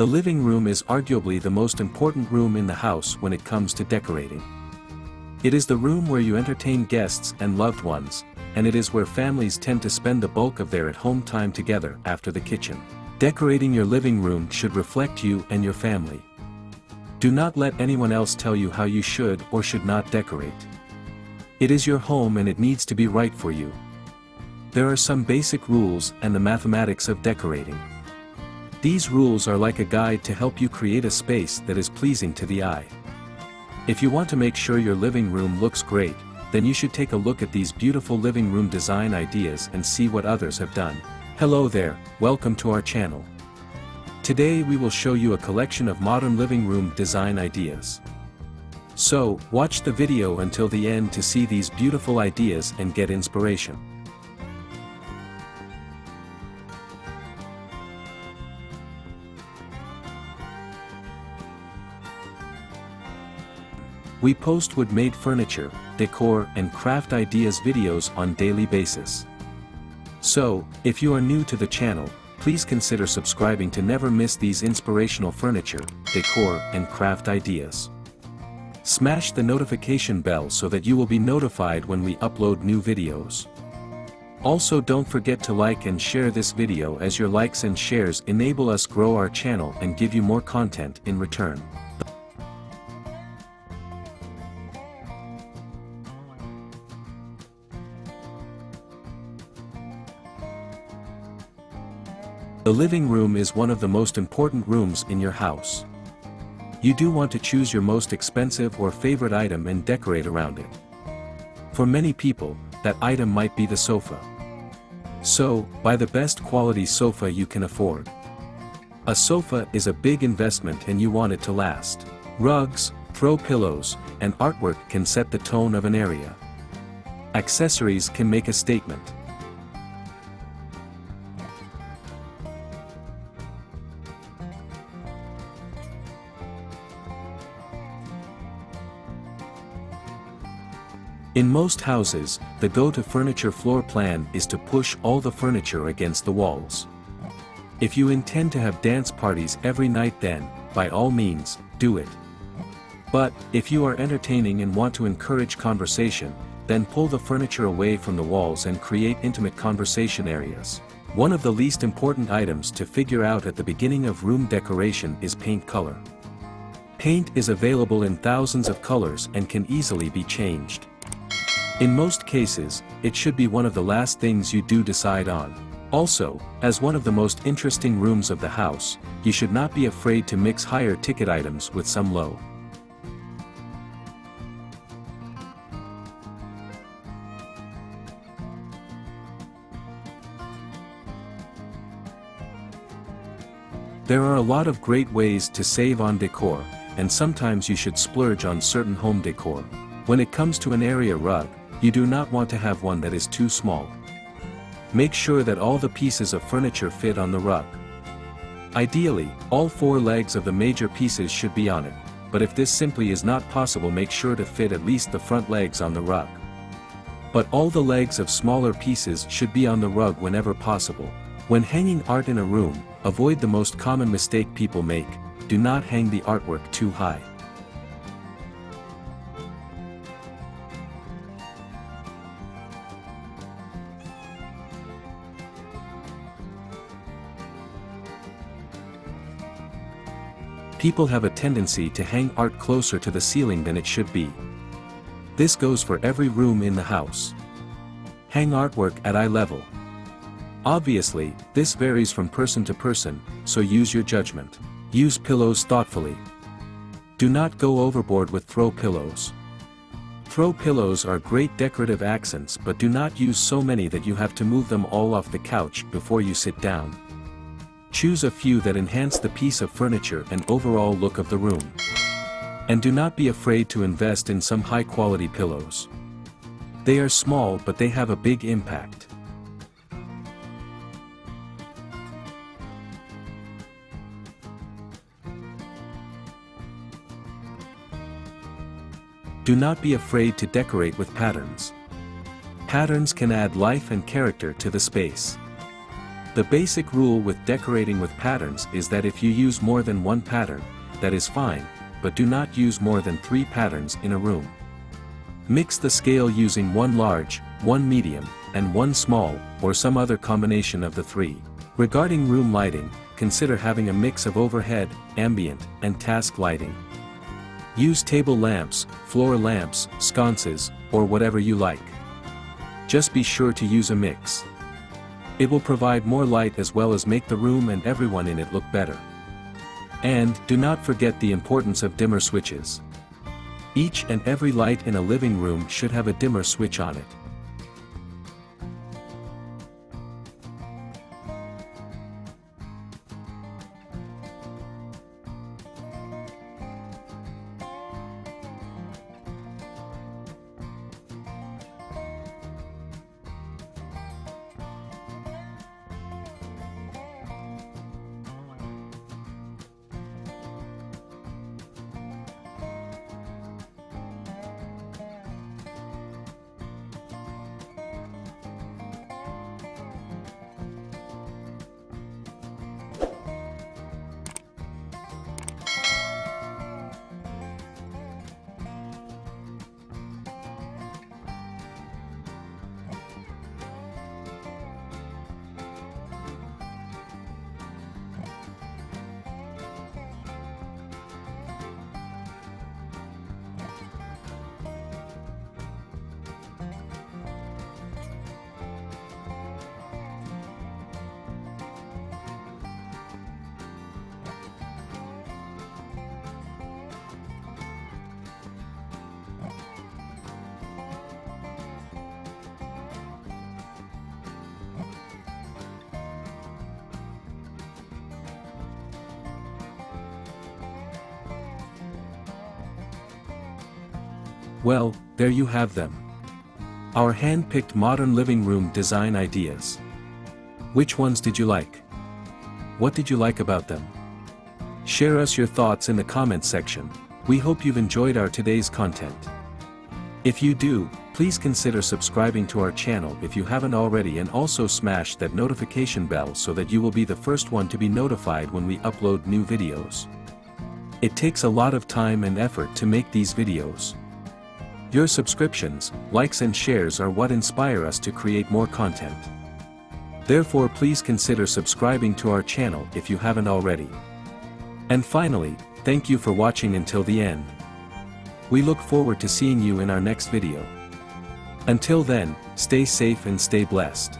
The living room is arguably the most important room in the house when it comes to decorating. It is the room where you entertain guests and loved ones, and it is where families tend to spend the bulk of their at-home time together after the kitchen. Decorating your living room should reflect you and your family. Do not let anyone else tell you how you should or should not decorate. It is your home and it needs to be right for you. There are some basic rules and the mathematics of decorating. These rules are like a guide to help you create a space that is pleasing to the eye. If you want to make sure your living room looks great, then you should take a look at these beautiful living room design ideas and see what others have done. Hello there, welcome to our channel. Today we will show you a collection of modern living room design ideas. So, watch the video until the end to see these beautiful ideas and get inspiration. We post wood-made furniture, decor and craft ideas videos on daily basis. So, if you are new to the channel, please consider subscribing to never miss these inspirational furniture, decor and craft ideas. Smash the notification bell so that you will be notified when we upload new videos. Also don't forget to like and share this video as your likes and shares enable us grow our channel and give you more content in return. The living room is one of the most important rooms in your house. You do want to choose your most expensive or favorite item and decorate around it. For many people, that item might be the sofa. So, buy the best quality sofa you can afford. A sofa is a big investment and you want it to last. Rugs, throw pillows, and artwork can set the tone of an area. Accessories can make a statement. In most houses, the go-to furniture floor plan is to push all the furniture against the walls. If you intend to have dance parties every night then, by all means, do it. But, if you are entertaining and want to encourage conversation, then pull the furniture away from the walls and create intimate conversation areas. One of the least important items to figure out at the beginning of room decoration is paint color. Paint is available in thousands of colors and can easily be changed. In most cases, it should be one of the last things you do decide on. Also, as one of the most interesting rooms of the house, you should not be afraid to mix higher ticket items with some low. There are a lot of great ways to save on decor, and sometimes you should splurge on certain home decor. When it comes to an area rug, you do not want to have one that is too small. Make sure that all the pieces of furniture fit on the rug. Ideally, all 4 legs of the major pieces should be on it, but if this simply is not possible, make sure to fit at least the front legs on the rug. But all the legs of smaller pieces should be on the rug whenever possible. When hanging art in a room, avoid the most common mistake people make: do not hang the artwork too high. People have a tendency to hang art closer to the ceiling than it should be. This goes for every room in the house. Hang artwork at eye level. Obviously, this varies from person to person, so use your judgment. Use pillows thoughtfully. Do not go overboard with throw pillows. Throw pillows are great decorative accents, but do not use so many that you have to move them all off the couch before you sit down. Choose a few that enhance the piece of furniture and overall look of the room. And do not be afraid to invest in some high-quality pillows. They are small but they have a big impact. Do not be afraid to decorate with patterns. Patterns can add life and character to the space. The basic rule with decorating with patterns is that if you use more than one pattern, that is fine, but do not use more than 3 patterns in a room. Mix the scale using 1 large, 1 medium, and 1 small, or some other combination of the 3. Regarding room lighting, consider having a mix of overhead, ambient, and task lighting. Use table lamps, floor lamps, sconces, or whatever you like. Just be sure to use a mix. It will provide more light as well as make the room and everyone in it look better. And do not forget the importance of dimmer switches. Each and every light in a living room should have a dimmer switch on it. Well, there you have them. Our hand-picked modern living room design ideas. Which ones did you like? What did you like about them? Share us your thoughts in the comments section. We hope you've enjoyed our today's content. If you do, please consider subscribing to our channel if you haven't already, and also smash that notification bell so that you will be the first one to be notified when we upload new videos. It takes a lot of time and effort to make these videos. Your subscriptions, likes and shares are what inspire us to create more content. Therefore, please consider subscribing to our channel if you haven't already. And finally, thank you for watching until the end. We look forward to seeing you in our next video. Until then, stay safe and stay blessed.